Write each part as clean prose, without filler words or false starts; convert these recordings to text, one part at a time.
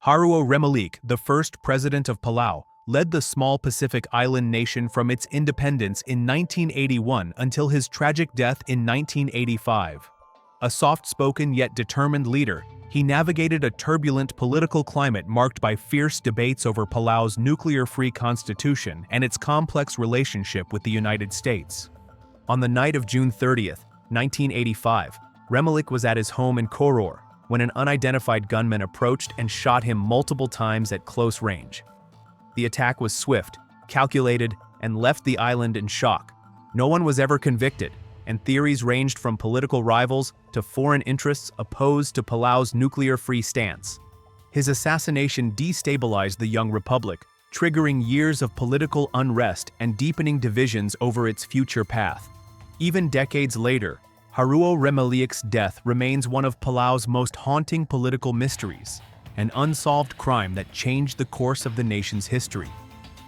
Haro Remalik, the first president of Palau, led the small Pacific island nation from its independence in 1981 until his tragic death in 1985. A soft-spoken yet determined leader, he navigated a turbulent political climate marked by fierce debates over Palau's nuclear-free constitution and its complex relationship with the United States. On the night of June 30, 1985, Remalik was at his home in Koror when an unidentified gunman approached and shot him multiple times at close range. The attack was swift, calculated, and left the island in shock. No one was ever convicted, and theories ranged from political rivals to foreign interests opposed to Palau's nuclear-free stance. His assassination destabilized the young republic, triggering years of political unrest and deepening divisions over its future path. Even decades later, Haro Remalik's death remains one of Palau's most haunting political mysteries, an unsolved crime that changed the course of the nation's history.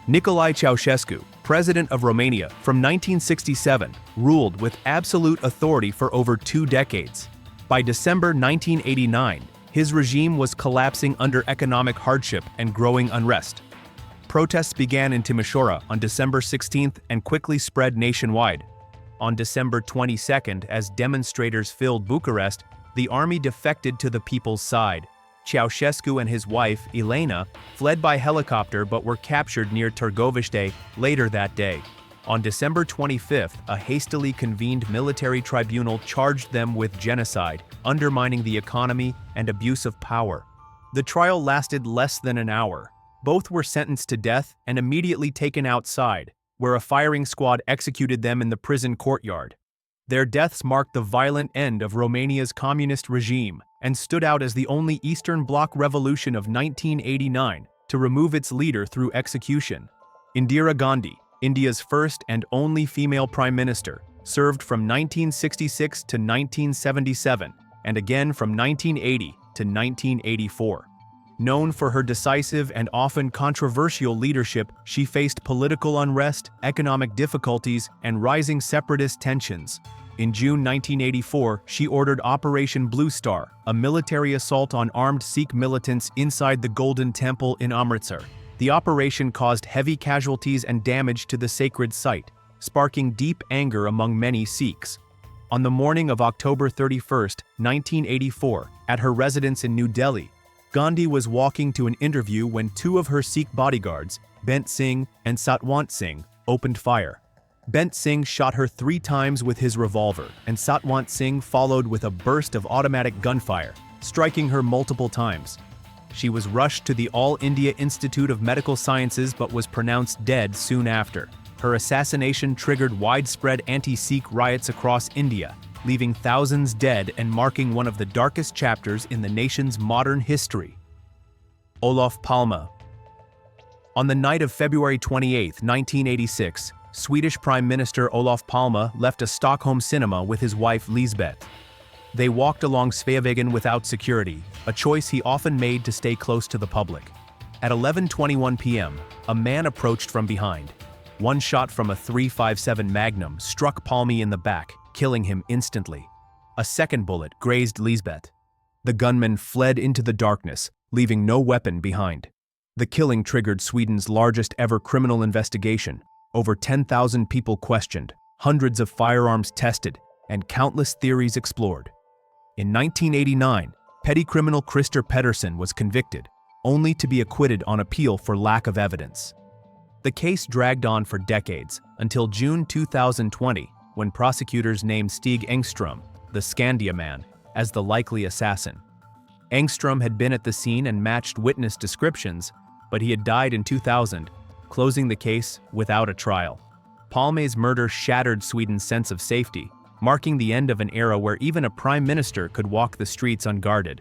Nicolae Ceausescu, president of Romania from 1967, ruled with absolute authority for over 2 decades. By December 1989, his regime was collapsing under economic hardship and growing unrest. Protests began in Timișoara on December 16th and quickly spread nationwide. On December 22nd, as demonstrators filled Bucharest, the army defected to the people's side. Ceausescu and his wife, Elena, fled by helicopter but were captured near Târgoviște later that day. On December 25th, a hastily convened military tribunal charged them with genocide, undermining the economy and abuse of power. The trial lasted less than an hour. Both were sentenced to death and immediately taken outside, where a firing squad executed them in the prison courtyard. Their deaths marked the violent end of Romania's communist regime and stood out as the only Eastern Bloc revolution of 1989 to remove its leader through execution. Indira Gandhi, India's first and only female prime minister, served from 1966 to 1977 and again from 1980 to 1984. Known for her decisive and often controversial leadership, she faced political unrest, economic difficulties, and rising separatist tensions. In June 1984, she ordered Operation Blue Star, a military assault on armed Sikh militants inside the Golden Temple in Amritsar. The operation caused heavy casualties and damage to the sacred site, sparking deep anger among many Sikhs. On the morning of October 31, 1984, at her residence in New Delhi, Gandhi was walking to an interview when 2 of her Sikh bodyguards, Bent Singh and Satwant Singh, opened fire. Bent Singh shot her 3 times with his revolver, and Satwant Singh followed with a burst of automatic gunfire, striking her multiple times. She was rushed to the All India Institute of Medical Sciences but was pronounced dead soon after. Her assassination triggered widespread anti-Sikh riots across India, leaving thousands dead and marking one of the darkest chapters in the nation's modern history. Olof Palme. On the night of February 28, 1986, Swedish Prime Minister Olof Palme left a Stockholm cinema with his wife Lisbeth. They walked along Sveavägen without security, a choice he often made to stay close to the public. At 11:21 p.m., a man approached from behind. One shot from a .357 Magnum struck Palme in the back, killing him instantly. A second bullet grazed Lisbeth. The gunman fled into the darkness, leaving no weapon behind. The killing triggered Sweden's largest ever criminal investigation. Over 10,000 people questioned, hundreds of firearms tested, and countless theories explored. In 1989, petty criminal Christer Pettersson was convicted, only to be acquitted on appeal for lack of evidence. The case dragged on for decades, until June 2020, when prosecutors named Stig Engström, the Skandia man, as the likely assassin. Engström had been at the scene and matched witness descriptions, but he had died in 2000, closing the case without a trial. Palme's murder shattered Sweden's sense of safety, marking the end of an era where even a prime minister could walk the streets unguarded.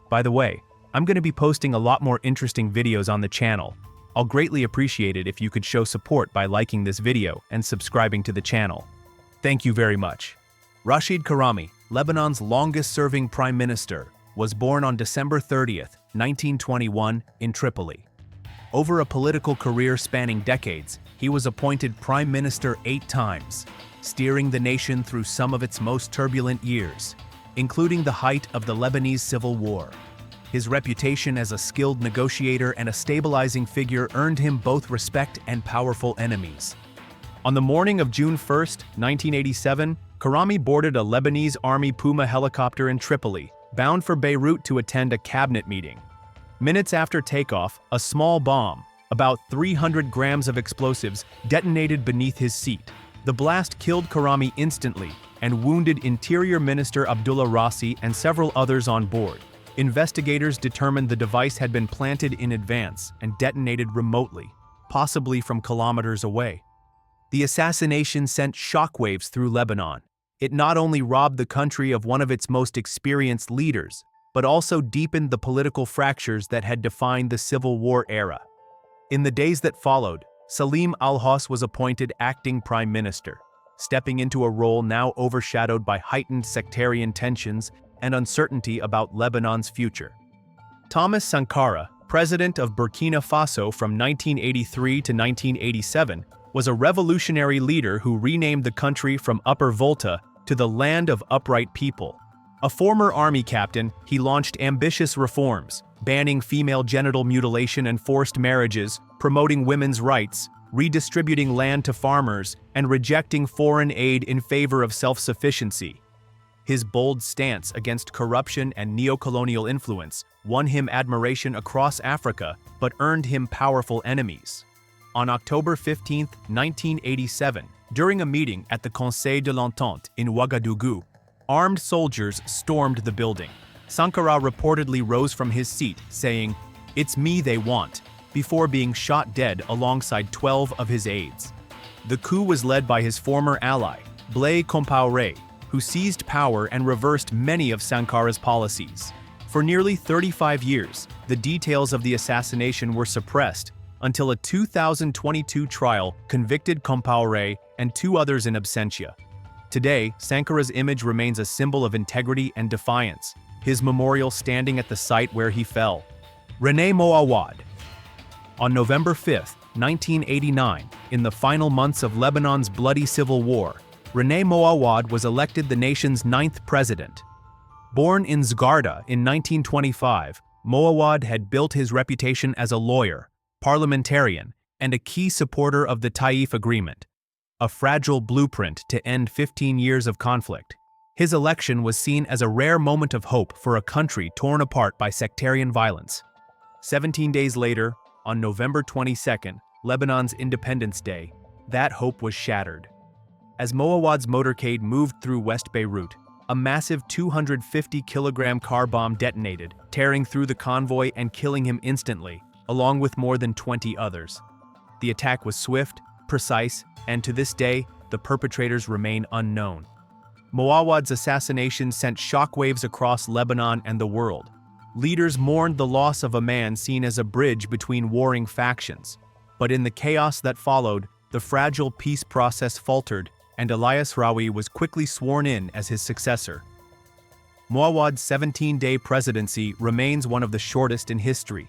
By the way, I'm going to be posting a lot more interesting videos on the channel. I'll greatly appreciate it if you could show support by liking this video and subscribing to the channel. Thank you very much. Rashid Karami, Lebanon's longest-serving prime minister, was born on December 30th, 1921, in Tripoli. Over a political career spanning decades, he was appointed prime minister 8 times, steering the nation through some of its most turbulent years, including the height of the Lebanese Civil War. His reputation as a skilled negotiator and a stabilizing figure earned him both respect and powerful enemies. On the morning of June 1, 1987, Karami boarded a Lebanese Army Puma helicopter in Tripoli, bound for Beirut to attend a cabinet meeting. Minutes after takeoff, a small bomb, about 300 grams of explosives, detonated beneath his seat. The blast killed Karami instantly and wounded Interior Minister Abdullah Rassi and several others on board. Investigators determined the device had been planted in advance and detonated remotely, possibly from kilometers away. The assassination sent shockwaves through Lebanon. It not only robbed the country of one of its most experienced leaders, but also deepened the political fractures that had defined the Civil War era. In the days that followed, Salim al-Hos was appointed acting prime minister, stepping into a role now overshadowed by heightened sectarian tensions and uncertainty about Lebanon's future. Thomas Sankara, president of Burkina Faso from 1983 to 1987, was a revolutionary leader who renamed the country from Upper Volta to the Land of Upright People. A former army captain, he launched ambitious reforms, banning female genital mutilation and forced marriages, promoting women's rights, redistributing land to farmers, and rejecting foreign aid in favor of self-sufficiency. His bold stance against corruption and neo-colonial influence won him admiration across Africa, but earned him powerful enemies. On October 15, 1987, during a meeting at the Conseil de l'Entente in Ouagadougou, armed soldiers stormed the building. Sankara reportedly rose from his seat, saying, "It's me they want," before being shot dead alongside 12 of his aides. The coup was led by his former ally, Blaise Compaoré, who seized power and reversed many of Sankara's policies. For nearly 35 years, the details of the assassination were suppressed until a 2022 trial convicted Compaoré and 2 others in absentia. Today, Sankara's image remains a symbol of integrity and defiance, his memorial standing at the site where he fell. René Mouawad. On November 5, 1989, in the final months of Lebanon's bloody civil war, René Mouawad was elected the nation's 9th president. Born in Zgarda in 1925, Mouawad had built his reputation as a lawyer, parliamentarian, and a key supporter of the Taif Agreement, a fragile blueprint to end 15 years of conflict. His election was seen as a rare moment of hope for a country torn apart by sectarian violence. 17 days later, on November 22, Lebanon's Independence Day, that hope was shattered. As Mouawad's motorcade moved through West Beirut, a massive 250-kilogram car bomb detonated, tearing through the convoy and killing him instantly, along with more than 20 others. The attack was swift, precise, and to this day, the perpetrators remain unknown. Mouawad's assassination sent shockwaves across Lebanon and the world. Leaders mourned the loss of a man seen as a bridge between warring factions. But in the chaos that followed, the fragile peace process faltered, and Elias Rawi was quickly sworn in as his successor. Mouawad's 17-day presidency remains one of the shortest in history.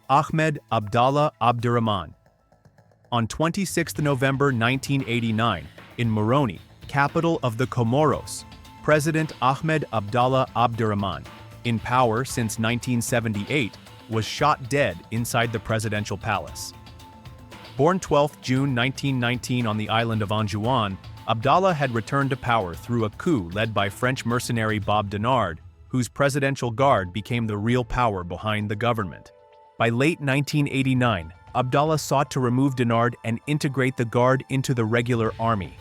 Ahmed Abdallah Abdurrahman. On 26 November 1989, in Moroni, capital of the Comoros, President Ahmed Abdallah Abdurrahman, in power since 1978, was shot dead inside the presidential palace. Born 12 June 1919 on the island of Anjouan, Abdallah had returned to power through a coup led by French mercenary Bob Denard, whose presidential guard became the real power behind the government. By late 1989, Abdallah sought to remove Denard and integrate the guard into the regular army.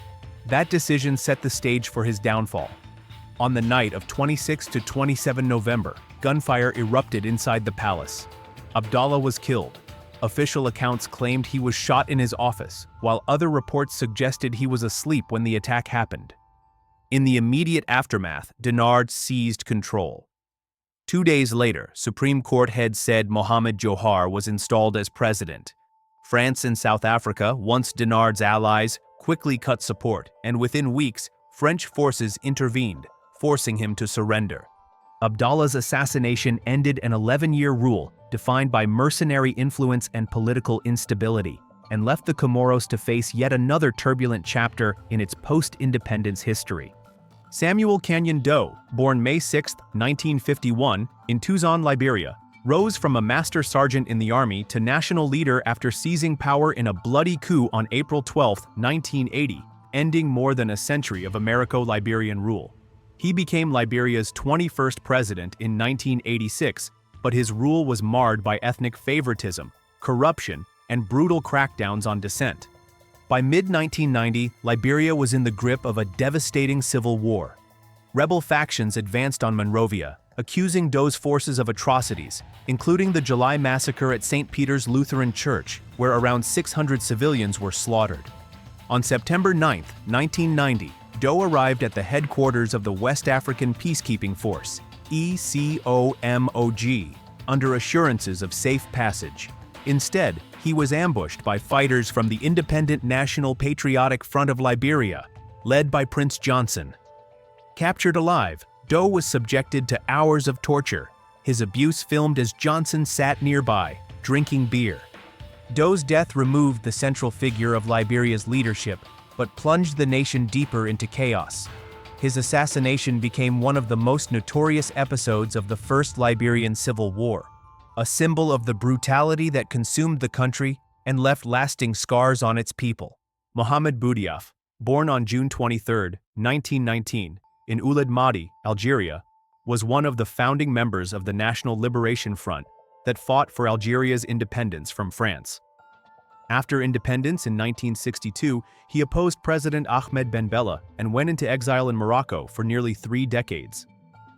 That decision set the stage for his downfall. On the night of 26 to 27 November, gunfire erupted inside the palace. Abdallah was killed. Official accounts claimed he was shot in his office, while other reports suggested he was asleep when the attack happened. In the immediate aftermath, Denard seized control. 2 days later, Supreme Court head Said Mohamed Johar was installed as president. France and South Africa, once Denard's allies, quickly cut support, and within weeks, French forces intervened, forcing him to surrender. Abdallah's assassination ended an 11-year rule defined by mercenary influence and political instability, and left the Comoros to face yet another turbulent chapter in its post-independence history. Samuel Canyon Doe, born May 6, 1951, in Tucson, Liberia, rose from a master sergeant in the army to national leader after seizing power in a bloody coup on April 12, 1980, ending more than a century of Americo-Liberian rule. He became Liberia's 21st president in 1986, but his rule was marred by ethnic favoritism, corruption, and brutal crackdowns on dissent. By mid-1990, Liberia was in the grip of a devastating civil war. Rebel factions advanced on Monrovia, accusing those forces of atrocities, including the July massacre at St. Peter's Lutheran Church, where around 600 civilians were slaughtered. On September 9, 1990, Doe arrived at the headquarters of the West African Peacekeeping Force, ECOMOG, under assurances of safe passage. Instead, he was ambushed by fighters from the Independent National Patriotic Front of Liberia, led by Prince Johnson. Captured alive, Doe was subjected to hours of torture, his abuse filmed as Johnson sat nearby, drinking beer. Doe's death removed the central figure of Liberia's leadership, but plunged the nation deeper into chaos. His assassination became one of the most notorious episodes of the First Liberian Civil War, a symbol of the brutality that consumed the country and left lasting scars on its people. Mohamed Boudiaf, born on June 23, 1919, in Ouled Mahdi, Algeria, was one of the founding members of the National Liberation Front that fought for Algeria's independence from France. After independence in 1962, he opposed President Ahmed Ben Bella and went into exile in Morocco for nearly 3 decades.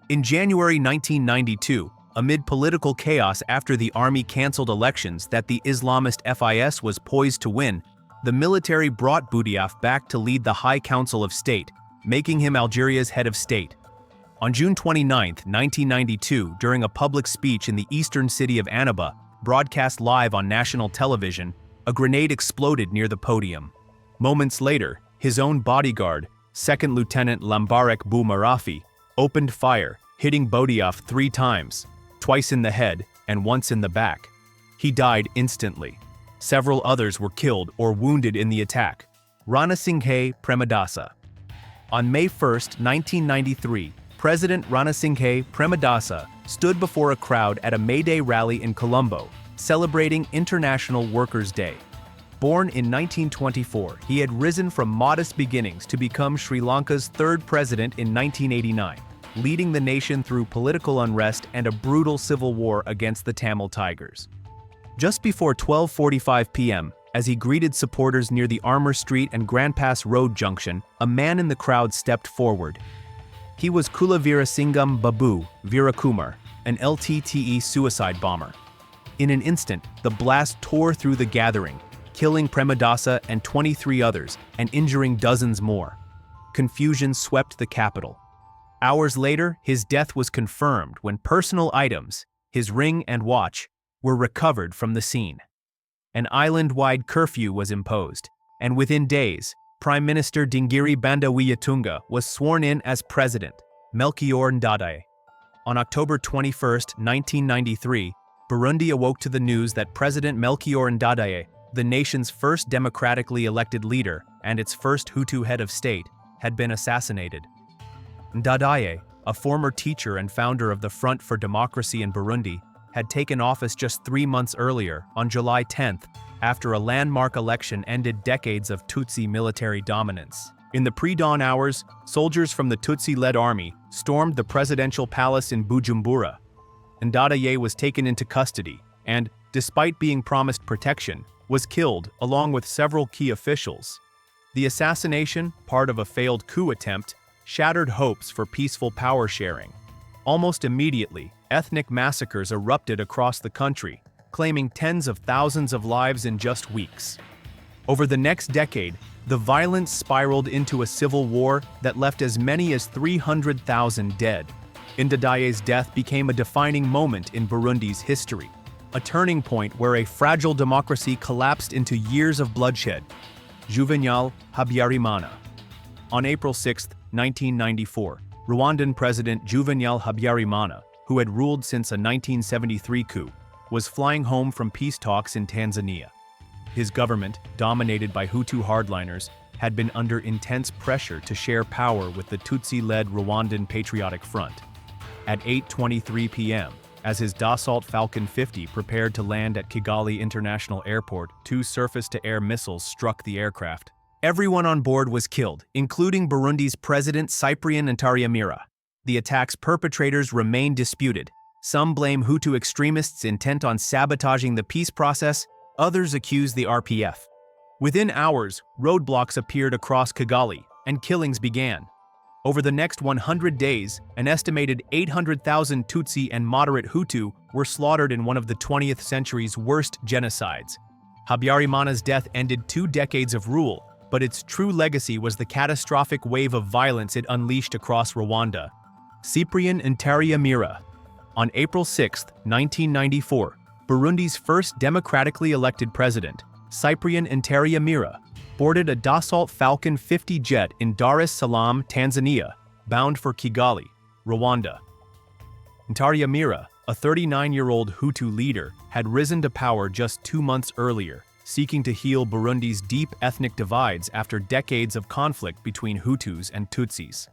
In January 1992, amid political chaos after the army canceled elections that the Islamist FIS was poised to win, the military brought Boudiaf back to lead the High Council of State, making him Algeria's head of state. On June 29, 1992, during a public speech in the eastern city of Annaba, broadcast live on national television, a grenade exploded near the podium. Moments later, his own bodyguard, Second Lieutenant Lambarek Bou Marafi, opened fire, hitting Boudiaf 3 times, twice in the head and once in the back. He died instantly. Several others were killed or wounded in the attack. Rana Singhe Premadasa. On May 1, 1993, President Rana Singhe Premadasa stood before a crowd at a May Day rally in Colombo, celebrating International Workers' Day. Born in 1924, he had risen from modest beginnings to become Sri Lanka's 3rd president in 1989, leading the nation through political unrest and a brutal civil war against the Tamil Tigers. Just before 12:45 p.m., as he greeted supporters near the Armour Street and Grand Pass Road junction, a man in the crowd stepped forward. He was Kulaveerasingham Babu Veerakumar, an LTTE suicide bomber. In an instant, the blast tore through the gathering, killing Premadasa and 23 others and injuring dozens more. Confusion swept the capital. Hours later, his death was confirmed when personal items, his ring and watch, were recovered from the scene. An island-wide curfew was imposed, and within days, Prime Minister Dingiri Bandawiyatunga was sworn in as president, Melchior Ndadaye. On October 21, 1993, Burundi awoke to the news that President Melchior Ndadaye, the nation's first democratically elected leader and its first Hutu head of state, had been assassinated. Ndadaye, a former teacher and founder of the Front for Democracy in Burundi, had taken office just 3 months earlier, on July 10th, after a landmark election ended decades of Tutsi military dominance. In the pre-dawn hours, soldiers from the Tutsi-led army stormed the presidential palace in Bujumbura. Ndadaye was taken into custody and, despite being promised protection, was killed along with several key officials. The assassination, part of a failed coup attempt, shattered hopes for peaceful power sharing. Almost immediately, ethnic massacres erupted across the country, claiming tens of thousands of lives in just weeks. Over the next decade, the violence spiraled into a civil war that left as many as 300,000 dead. Ndadaye's death became a defining moment in Burundi's history, a turning point where a fragile democracy collapsed into years of bloodshed. Juvenal Habyarimana. On April 6, 1994, Rwandan President Juvenal Habyarimana, who had ruled since a 1973 coup, was flying home from peace talks in Tanzania. His government, dominated by Hutu hardliners, had been under intense pressure to share power with the Tutsi-led Rwandan Patriotic Front. At 8:23 p.m., As his Dassault Falcon 50 prepared to land at Kigali International Airport, two surface-to-air missiles struck the aircraft. Everyone on board was killed, including Burundi's President Cyprien Ntaryamira. The attack's perpetrators remain disputed. Some blame Hutu extremists intent on sabotaging the peace process, others accuse the RPF. Within hours, roadblocks appeared across Kigali, and killings began. Over the next 100 days, an estimated 800,000 Tutsi and moderate Hutu were slaughtered in one of the 20th century's worst genocides. Habyarimana's death ended 2 decades of rule, but its true legacy was the catastrophic wave of violence it unleashed across Rwanda. Cyprien Ntaryamira. On April 6, 1994, Burundi's first democratically elected president, Cyprien Ntaryamira, boarded a Dassault Falcon 50 jet in Dar es Salaam, Tanzania, bound for Kigali, Rwanda. Ntaryamira, a 39-year-old Hutu leader, had risen to power just 2 months earlier, seeking to heal Burundi's deep ethnic divides after decades of conflict between Hutus and Tutsis.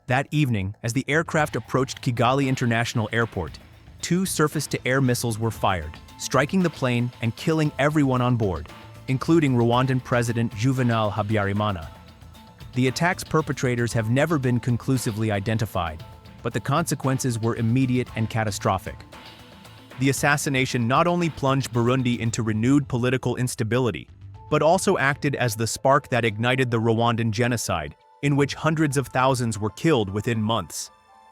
That evening, as the aircraft approached Kigali International Airport, 2 surface-to-air missiles were fired, striking the plane and killing everyone on board, including Rwandan President Juvenal Habyarimana. The attack's perpetrators have never been conclusively identified, but the consequences were immediate and catastrophic. The assassination not only plunged Burundi into renewed political instability, but also acted as the spark that ignited the Rwandan genocide, in which hundreds of thousands were killed within months.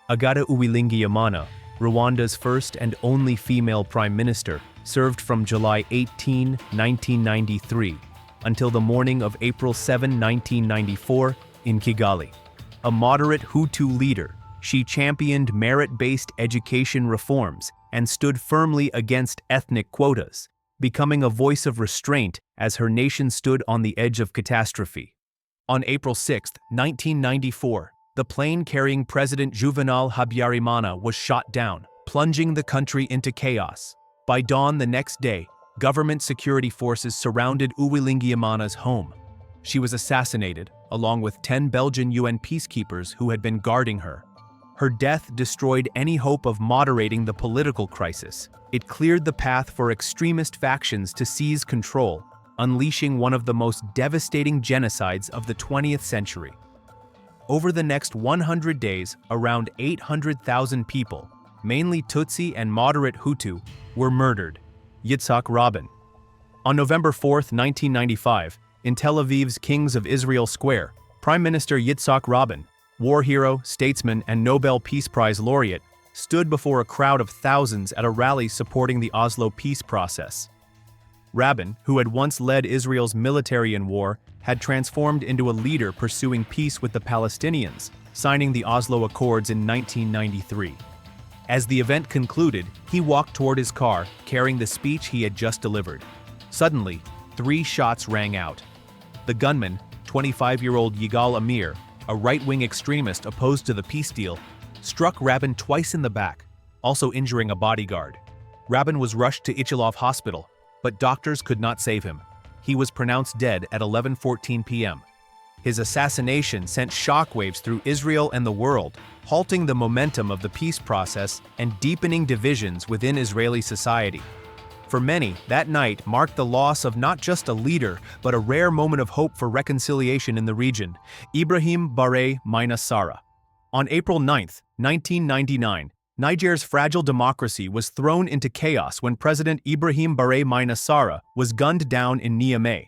Agatha Uwilingiyimana, Rwanda's first and only female prime minister, served from July 18, 1993, until the morning of April 7, 1994, in Kigali. A moderate Hutu leader, she championed merit-based education reforms and stood firmly against ethnic quotas, becoming a voice of restraint as her nation stood on the edge of catastrophe. On April 6, 1994, the plane carrying President Juvenal Habyarimana was shot down, plunging the country into chaos. By dawn the next day, government security forces surrounded Uwilingiyimana's home. She was assassinated, along with 10 Belgian UN peacekeepers who had been guarding her. Her death destroyed any hope of moderating the political crisis. It cleared the path for extremist factions to seize control, unleashing one of the most devastating genocides of the 20th century. Over the next 100 days, around 800,000 people, mainly Tutsi and moderate Hutu, were murdered. Yitzhak Rabin. On November 4, 1995, in Tel Aviv's Kings of Israel Square, Prime Minister Yitzhak Rabin, war hero, statesman, and Nobel Peace Prize laureate, stood before a crowd of thousands at a rally supporting the Oslo peace process. Rabin, who had once led Israel's military in war, had transformed into a leader pursuing peace with the Palestinians, signing the Oslo Accords in 1993. As the event concluded, he walked toward his car, carrying the speech he had just delivered. Suddenly, 3 shots rang out. The gunman, 25-year-old Yigal Amir, a right-wing extremist opposed to the peace deal, struck Rabin twice in the back, also injuring a bodyguard. Rabin was rushed to Ichilov Hospital, but doctors could not save him. He was pronounced dead at 11:14 p.m. His assassination sent shockwaves through Israel and the world, halting the momentum of the peace process and deepening divisions within Israeli society. For many, that night marked the loss of not just a leader, but a rare moment of hope for reconciliation in the region, Ibrahim Bare Mainasara. On April 9, 1999, Niger's fragile democracy was thrown into chaos when President Ibrahim Bare Mainasara was gunned down in Niamey.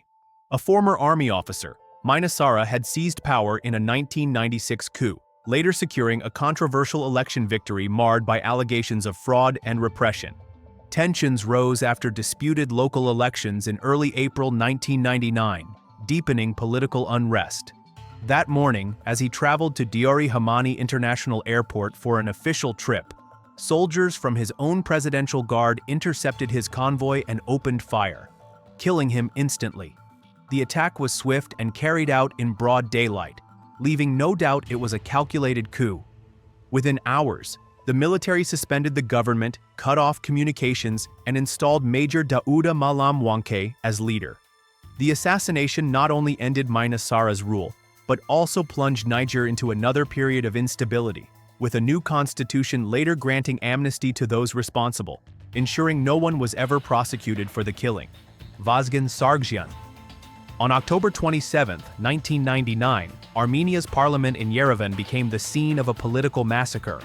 A former army officer, Mainasara had seized power in a 1996 coup, later securing a controversial election victory marred by allegations of fraud and repression. Tensions rose after disputed local elections in early April 1999, deepening political unrest. That morning, as he traveled to Diori Hamani International Airport for an official trip, soldiers from his own presidential guard intercepted his convoy and opened fire, killing him instantly. The attack was swift and carried out in broad daylight, leaving no doubt it was a calculated coup. Within hours, the military suspended the government, cut off communications, and installed Major Dauda Malam Wanke as leader. The assassination not only ended Mainasara's rule, but also plunged Niger into another period of instability. with a new constitution later granting amnesty to those responsible, ensuring no one was ever prosecuted for the killing. Vazgen Sargsyan. On October 27, 1999, Armenia's parliament in Yerevan became the scene of a political massacre.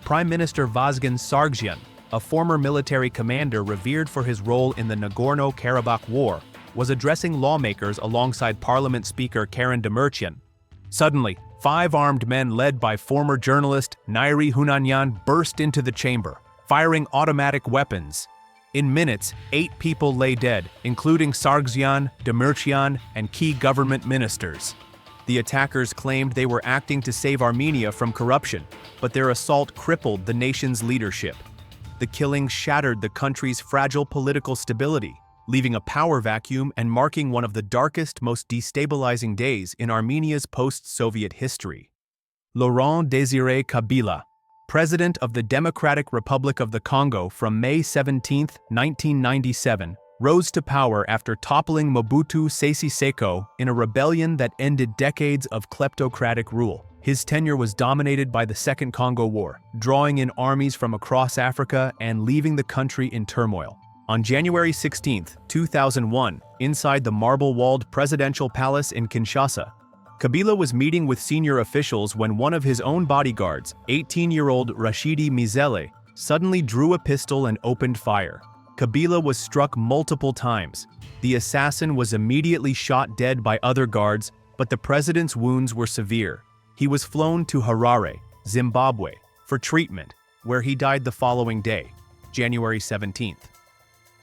Prime Minister Vazgen Sargsyan, a former military commander revered for his role in the Nagorno-Karabakh War, was addressing lawmakers alongside Parliament Speaker Karen Demirchian. Suddenly, 5 armed men led by former journalist Nairi Hunanyan burst into the chamber, firing automatic weapons. In minutes, 8 people lay dead, including Sargsyan, Demirchian, and key government ministers. The attackers claimed they were acting to save Armenia from corruption, but their assault crippled the nation's leadership. The killings shattered the country's fragile political stability, leaving a power vacuum and marking one of the darkest, most destabilizing days in Armenia's post-Soviet history. Laurent Désiré Kabila, President of the Democratic Republic of the Congo from May 17, 1997, rose to power after toppling Mobutu Sese Seko in a rebellion that ended decades of kleptocratic rule. His tenure was dominated by the Second Congo War, drawing in armies from across Africa and leaving the country in turmoil. On January 16, 2001, inside the marble-walled presidential palace in Kinshasa, Kabila was meeting with senior officials when one of his own bodyguards, 18-year-old Rashidi Mizele, suddenly drew a pistol and opened fire. Kabila was struck multiple times. The assassin was immediately shot dead by other guards, but the president's wounds were severe. He was flown to Harare, Zimbabwe, for treatment, where he died the following day, January 17th.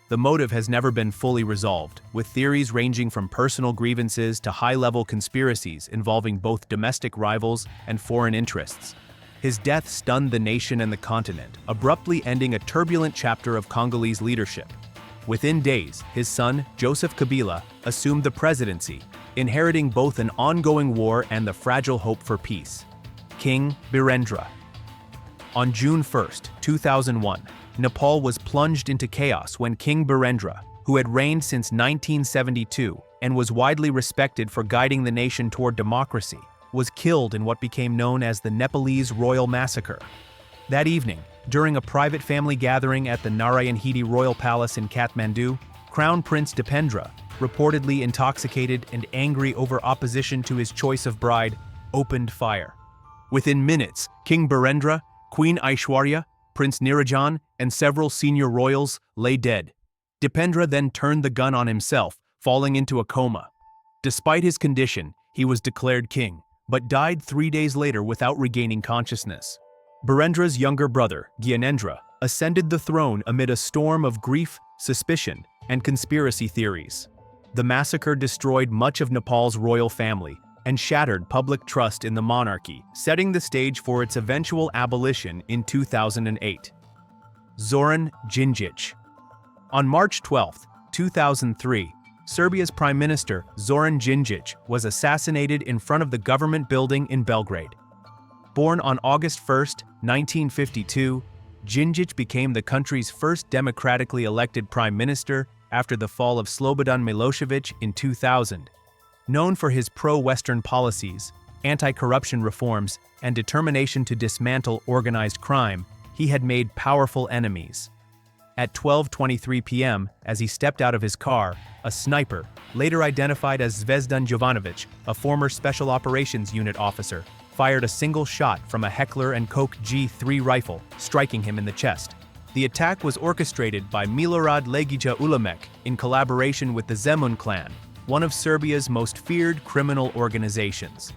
The motive has never been fully resolved, with theories ranging from personal grievances to high-level conspiracies involving both domestic rivals and foreign interests. His death stunned the nation and the continent, abruptly ending a turbulent chapter of Congolese leadership. Within days, his son, Joseph Kabila, assumed the presidency, inheriting both an ongoing war and the fragile hope for peace. King Birendra. On June 1, 2001, Nepal was plunged into chaos when King Birendra, who had reigned since 1972 and was widely respected for guiding the nation toward democracy, was killed in what became known as the Nepalese Royal Massacre. That evening, during a private family gathering at the Narayanhedi Royal Palace in Kathmandu, Crown Prince Dipendra, reportedly intoxicated and angry over opposition to his choice of bride, opened fire. Within minutes, King Birendra, Queen Aishwarya, Prince Nirajan, and several senior royals lay dead. Dipendra then turned the gun on himself, falling into a coma. Despite his condition, he was declared king, but died 3 days later without regaining consciousness. Birendra's younger brother, Gyanendra, ascended the throne amid a storm of grief, suspicion, and conspiracy theories. The massacre destroyed much of Nepal's royal family and shattered public trust in the monarchy, setting the stage for its eventual abolition in 2008. Zoran Djindjic. On March 12, 2003, Serbia's Prime Minister Zoran Djindjic was assassinated in front of the government building in Belgrade. Born on August 1, 1952, Djindjic became the country's first democratically elected prime minister after the fall of Slobodan Milosevic in 2000. Known for his pro-Western policies, anti-corruption reforms, and determination to dismantle organized crime, he had made powerful enemies. At 12:23 p.m., as he stepped out of his car, a sniper, later identified as Zvezdan Jovanovic, a former Special Operations Unit officer, fired a single shot from a Heckler & Koch G3 rifle, striking him in the chest. The attack was orchestrated by Milorad Legica Ulamek in collaboration with the Zemun clan, one of Serbia's most feared criminal organizations.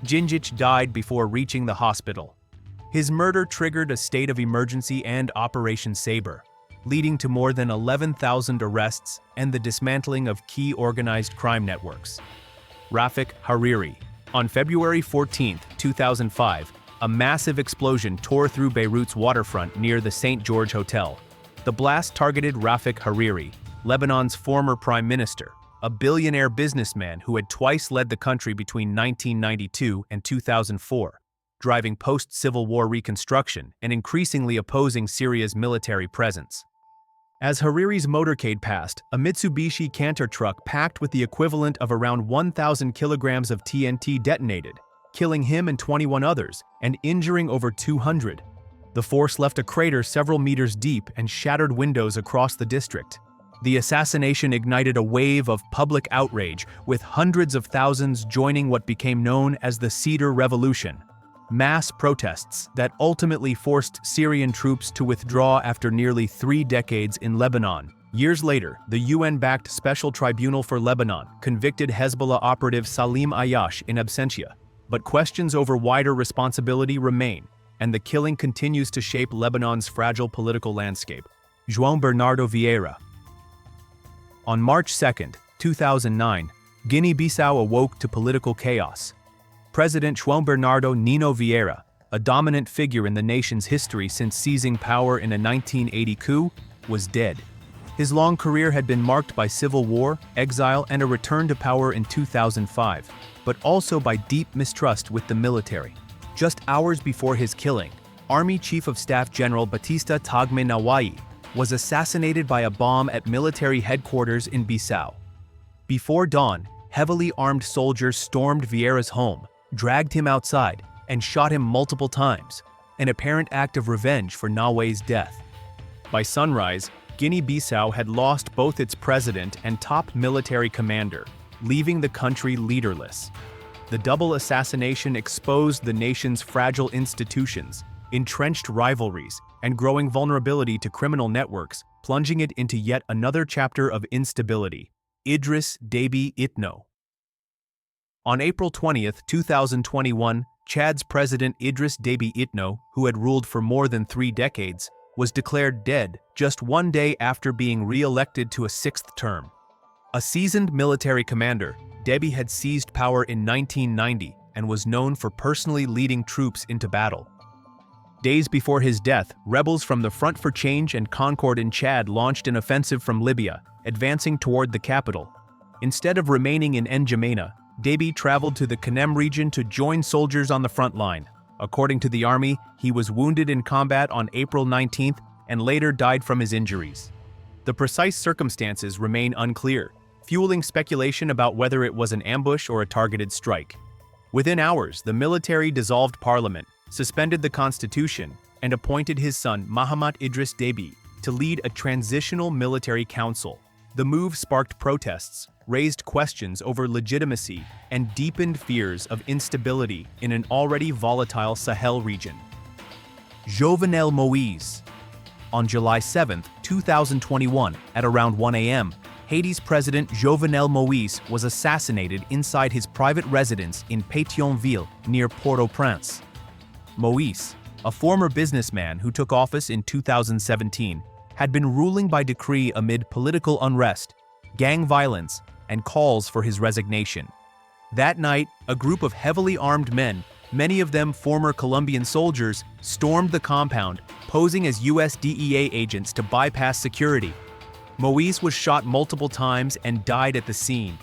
Djindjic died before reaching the hospital. His murder triggered a state of emergency and Operation Sabre, leading to more than 11,000 arrests and the dismantling of key organized crime networks. Rafik Hariri. On February 14, 2005, a massive explosion tore through Beirut's waterfront near the St. George Hotel. The blast targeted Rafik Hariri, Lebanon's former prime minister, a billionaire businessman who had twice led the country between 1992 and 2004, driving post-Civil War reconstruction and increasingly opposing Syria's military presence. As Hariri's motorcade passed, a Mitsubishi Canter truck packed with the equivalent of around 1,000 kilograms of TNT detonated, killing him and 21 others, and injuring over 200. The force left a crater several meters deep and shattered windows across the district. The assassination ignited a wave of public outrage, with hundreds of thousands joining what became known as the Cedar Revolution, mass protests that ultimately forced Syrian troops to withdraw after nearly 3 decades in Lebanon. Years later, the UN-backed Special Tribunal for Lebanon convicted Hezbollah operative Salim Ayyash in absentia, but questions over wider responsibility remain, and the killing continues to shape Lebanon's fragile political landscape. João Bernardo Vieira. On March 2, 2009, Guinea-Bissau awoke to political chaos. President João Bernardo Nino Vieira, a dominant figure in the nation's history since seizing power in a 1980 coup, was dead. His long career had been marked by civil war, exile, and a return to power in 2005, but also by deep mistrust with the military. Just hours before his killing, Army Chief of Staff General Batista Tagme Nawai was assassinated by a bomb at military headquarters in Bissau. Before dawn, heavily armed soldiers stormed Vieira's home, dragged him outside, and shot him multiple times, an apparent act of revenge for Nawai's death. By sunrise, Guinea-Bissau had lost both its president and top military commander, leaving the country leaderless. The double assassination exposed the nation's fragile institutions, entrenched rivalries, and growing vulnerability to criminal networks, plunging it into yet another chapter of instability. Idriss Déby Itno. On April 20, 2021, Chad's President Idriss Déby Itno, who had ruled for more than 3 decades, was declared dead just 1 day after being re-elected to a 6th term. A seasoned military commander, Déby had seized power in 1990 and was known for personally leading troops into battle. Days before his death, rebels from the Front for Change and Concord in Chad launched an offensive from Libya, advancing toward the capital. Instead of remaining in N'Djamena, Déby traveled to the Kanem region to join soldiers on the front line. According to the army, he was wounded in combat on April 19th and later died from his injuries. The precise circumstances remain unclear, fueling speculation about whether it was an ambush or a targeted strike. Within hours, the military dissolved parliament, suspended the constitution, and appointed his son Mahamat Idriss Déby to lead a transitional military council. The move sparked protests, raised questions over legitimacy, and deepened fears of instability in an already volatile Sahel region. Jovenel Moïse. On July 7, 2021, at around 1 a.m., Haiti's President Jovenel Moïse was assassinated inside his private residence in Pétionville, near Port-au-Prince. Moïse, a former businessman who took office in 2017, had been ruling by decree amid political unrest, gang violence, and calls for his resignation. That night, a group of heavily armed men, many of them former Colombian soldiers, stormed the compound, posing as US DEA agents to bypass security. Moïse was shot multiple times and died at the scene.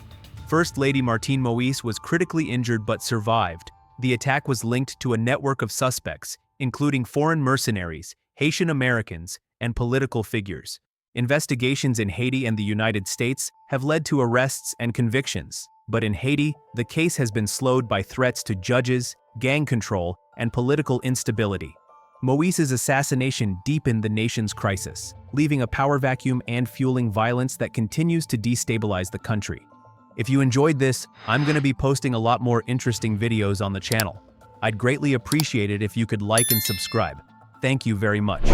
First Lady Martine Moïse was critically injured but survived. The attack was linked to a network of suspects, including foreign mercenaries, Haitian Americans, and political figures. Investigations in Haiti and the United States have led to arrests and convictions, but in Haiti, the case has been slowed by threats to judges, gang control, and political instability. Moïse's assassination deepened the nation's crisis, leaving a power vacuum and fueling violence that continues to destabilize the country. If you enjoyed this, I'm going to be posting a lot more interesting videos on the channel. I'd greatly appreciate it if you could like and subscribe. Thank you very much.